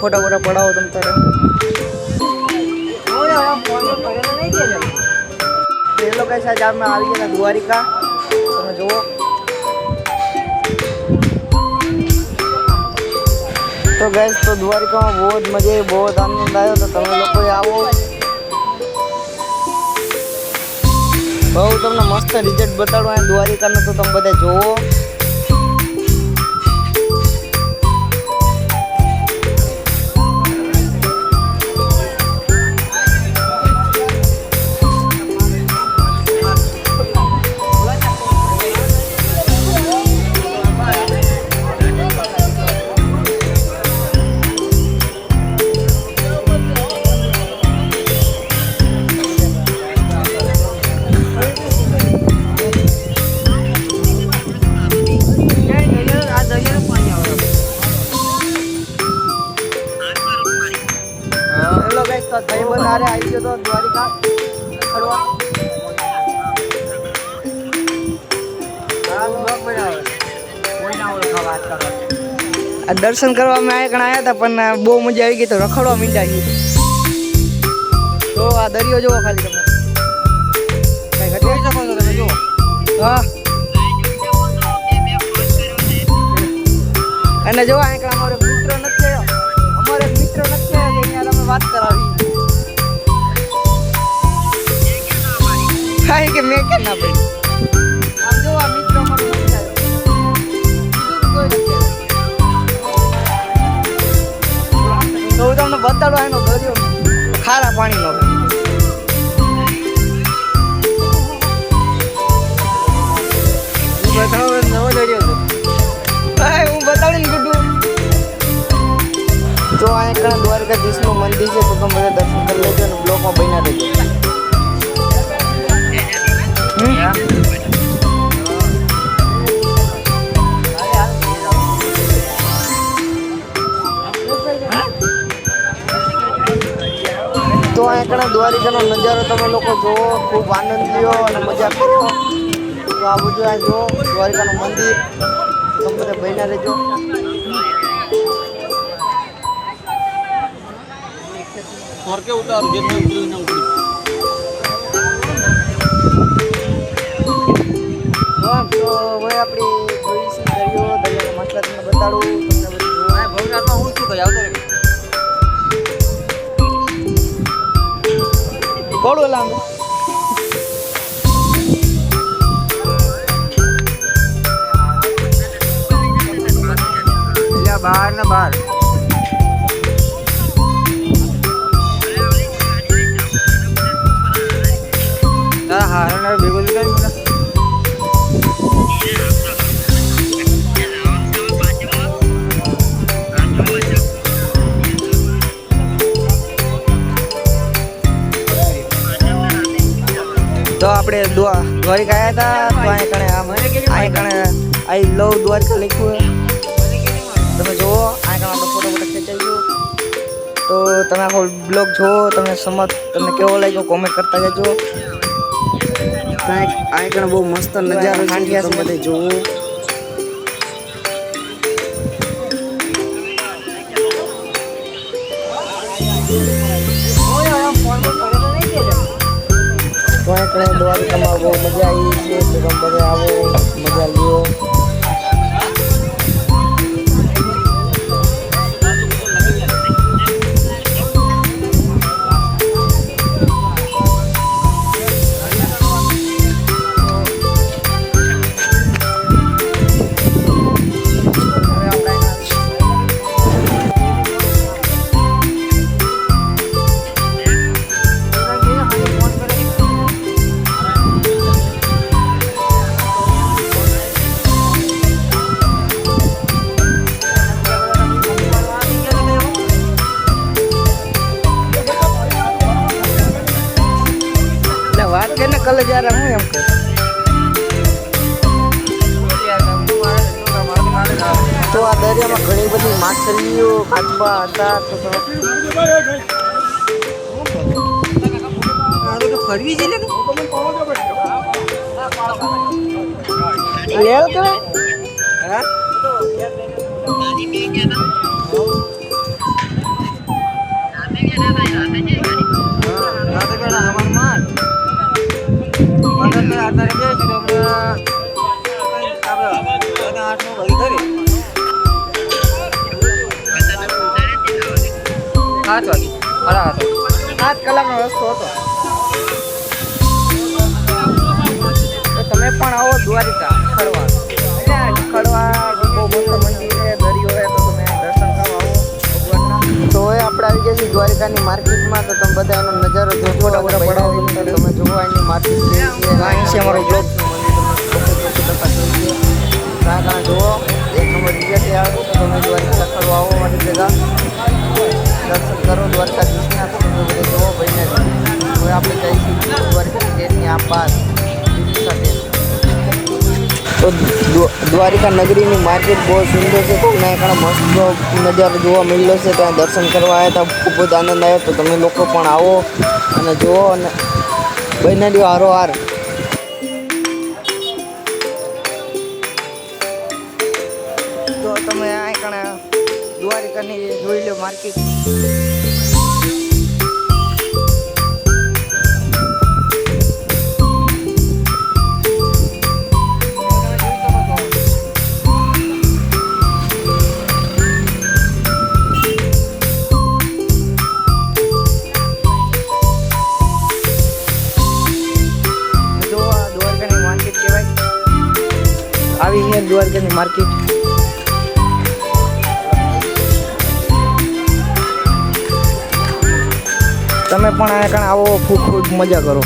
ફોટા બોટા પડાવો તમ તારે પેલો કઈ સાહેબ અમે આવી ગયા દ્વારિકા તમે જુઓ तो गैस तो द्वारिका में बहुत मजे बहुत आनंद आयो तो તમે લોકો આવો બહુ તમને મસ્ત રિઝલ્ટ બતાડવા દ્વારિકાનો તો તમે બધા જોવો बनारे आई गयो तो द्वारिका खड़वा दर्शन करवा में आया था पर बहु मजा आई गई तो रखड़वा मींडा गई तो आ दरियो जो खाली તમે કઈ ઘટી શકો છો તમે જો હા અને જો આ એક અમારો મિત્ર નથી અમારો મિત્ર નથી કે અહીંયા તમે વાત કરાવી કાઈ કે મે કે ના ભાઈ આમ જો આ મિત્ર અમારો નથી આવ્યો બીજું કોઈ નથી તો હું તમને બતાડો એનો દરિયો ખારા પાણીનો બતાવો નવો દરિયો તો ભાઈ હું બતાડીને ગુડ્ડુ તો આ એક દ્વારકાધીશનું મંદિર છે તો તમે બધા દર્શન કરી લેજો અને બ્લોગમાં બન્યા રહેજો તો આ એક દ્વારિકાનો નજારો તમે લોકો જોવો ખૂબ આનંદ લ્યો અને મજા કરો તો આ બધું આ જો દ્વારિકાનું મંદિર તમે બધા બન્યા રહેજો और के उतार गेट में उतरी ना उतरी हां तो भाई આપણી જોઈ સી દરિયો દરિયાનો મસલા તમને બતાડું તમને બધું આ ભવનાથમાં હું શું કહી આવતો રે કોડો લાંબો લે બહાર ના બહાર हारण बेगोली का बोला तो આપણે દ્વારિકા આયા હતા તો આ કણે આ કણે આઈ લવ દ્વારિકા લખ્યું તમે જુઓ આ કણે આપણો ફોટો ખેંચાઈ ગયો તો તમે આખો બ્લોગ જોવો તમને કેવો લાગ્યો કોમેન્ટ કરતા જજો આ કણે બહુ મસ્ત નજારો છે બધે જોવો તો આ કણે દ્વારિકામાં બહુ મજા આવી છે તો તમે બધે આવો મજા લ્યો कल जा रहा हूँ हमको तो आ दरिया में घनी बड़ी माछलीओ काचबा હતા तो फरवी जी ले के हां 7 વાગે. 7 કલાકનો રસ્તો હતો. તો તમે પણ આવો દ્વારિકા ખડવા. એટલે ખડવા બહુ મસ્ત મંદિર છે, દરિયો છે, તો તમે દર્શન કરવા આવો ભગવાનના. તો હવે આપણે આવી ગયા છીએ દ્વારિકાની માર્કેટમાં. તો તમે બધા એનો નજારો જોજો. તમે જુઓ એની માર્કેટ અહીં છે અમારો બ્લોગ. જુઓ એક નંબર રિઝલ્ટ આવે. તો તમે દ્વારિકા ખડવા આવો મારી જગા દર્શન કરો દ્વારકાધીશના. તો તમે બધા જુઓ ભાઈને. હવે આપણે જઈશું દ્વારકા ગેટની આ પાસ સાથે. તો દ્વારિકા નગરીની માર્કેટ બહુ સુંદર છે. તમને ઘણા મસ્ત નજારો જોવા મળ્યો છે. ત્યાં દર્શન કરવા આવ્યા હતા, ખૂબ જ આનંદ આવ્યો. તો તમે લોકો પણ આવો અને જુઓ અને બહેનાડીઓ હારોહાર. તો તમે આ કણે દ્વારિકાની જોઈ લો માર્કેટ. આવી છે દ્વારકાની માર્કેટ. તમે પણ આ કણ આવો, ખૂબ ખૂબ મજા કરો.